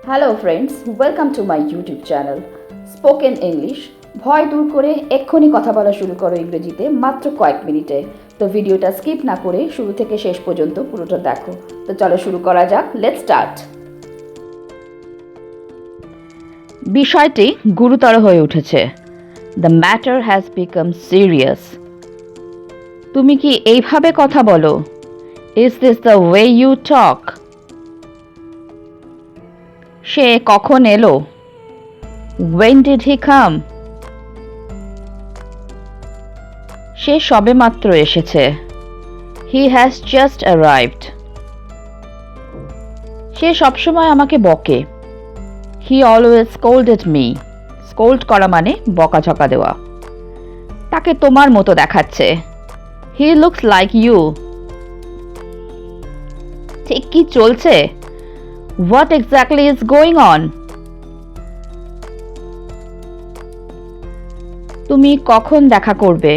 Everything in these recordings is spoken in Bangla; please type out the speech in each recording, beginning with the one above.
Hello friends, welcome to my YouTube channel spoken English. ভয় দূর করে এক্ষুনি কথা বলা শুরু করো ইংরেজিতে মাত্র কয়েক মিনিটে। তো ভিডিওটা স্কিপ না করে শুরু থেকে শেষ পর্যন্ত পুরোটা দেখো। তো চলো শুরু করা যাক, লেটস স্টার্ট। বিষয়টি গুরুতর হয়ে উঠেছে। The matter has become serious. তুমি কি এইভাবে কথা বলো? Is this the way you talk? সে কখন এলো? When did he come? সে সবেমাত্র এসেছে। He has just arrived. সে সবসময় আমাকে বকে। He always scolded me. Scold করা মানে বকাঝকা দেওয়া। তাকে তোমার মতো দেখাচ্ছে। He looks like you. ঠিক কি চলছে? What exactly is going on? তুমি কখন দেখা করবে?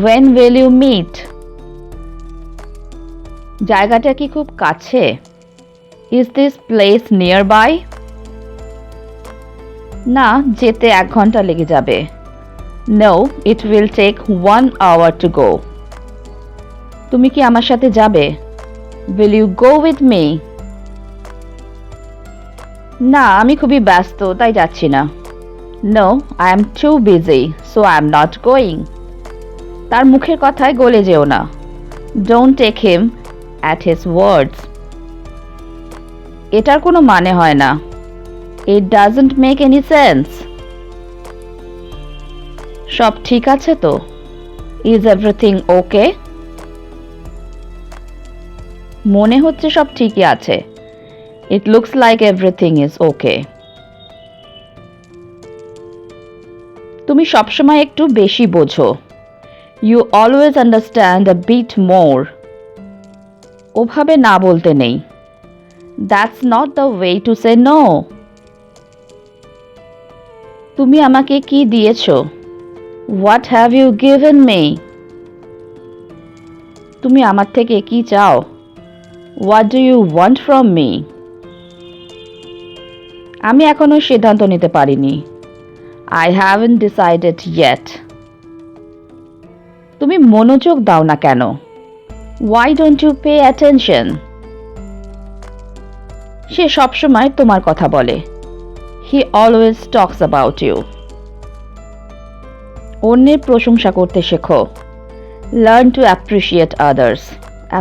When will you meet? জায়গাটা কি খুব কাছে? Is this place nearby? না, যেতে 1 ঘন্টা লেগে যাবে। No, it will take 1 hour to go. তুমি কি আমার সাথে যাবে? Will you go with me? না, আমি খুবই ব্যস্ত তাই যাচ্ছি না। No, I am too busy, so I am not going. তার মুখের কথায় গলে যেও না। Don't take him at his words. এটার কোনো মানে হয় না। It doesn't make any sense. সব ঠিক আছে তো? Is everything okay? মনে হচ্ছে সব ঠিকই আছে। It looks like everything is okay. তুমি সবসময় একটু বেশি বোঝো। You always understand a bit more. ওভাবে না বলতে নেই। That's not the way to say no. তুমি আমাকে কি দিয়েছো? What have you given me? তুমি আমার থেকে কি চাও? What do you want from me? আমি এখনো সিদ্ধান্ত নিতে পারিনি। I haven't decided yet. তুমি মনোযোগ দাও না কেন? Why don't you pay attention? সে সবসময় তোমার কথা বলে। He always talks about you. অন্যের প্রশংসা করতে শেখো। Learn to appreciate others.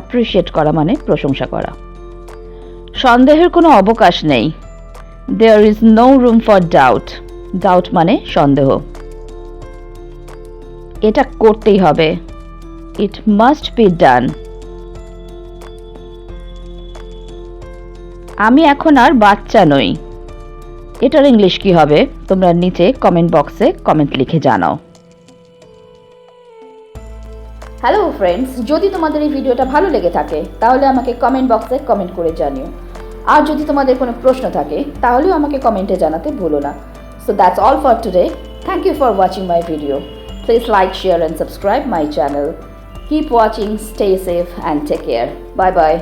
Appreciate করা মানে প্রশংসা করা। সন্দেহের কোনো অবকাশ নেই। There is no room for doubt. Doubt মানে সন্দেহ। এটা করতেই হবে। It must be done. আমি এখন আর বাচ্চা নই। এটার ইংলিশ কি হবে? তোমরা নিচে কমেন্ট বক্সে কমেন্ট লিখে জানাও। হ্যালো ফ্রেন্ডস, যদি তোমাদের এই ভিডিওটা ভালো লেগে থাকে তাহলে আমাকে কমেন্ট বক্সে কমেন্ট করে জানিও। আর যদি তোমাদের কোনো প্রশ্ন থাকে তাহলেও আমাকে কমেন্টে জানাতে ভুলো না। So that's all for today. Thank you for watching my video. Please like, share and subscribe my channel. Keep watching, stay safe and take care. Bye bye.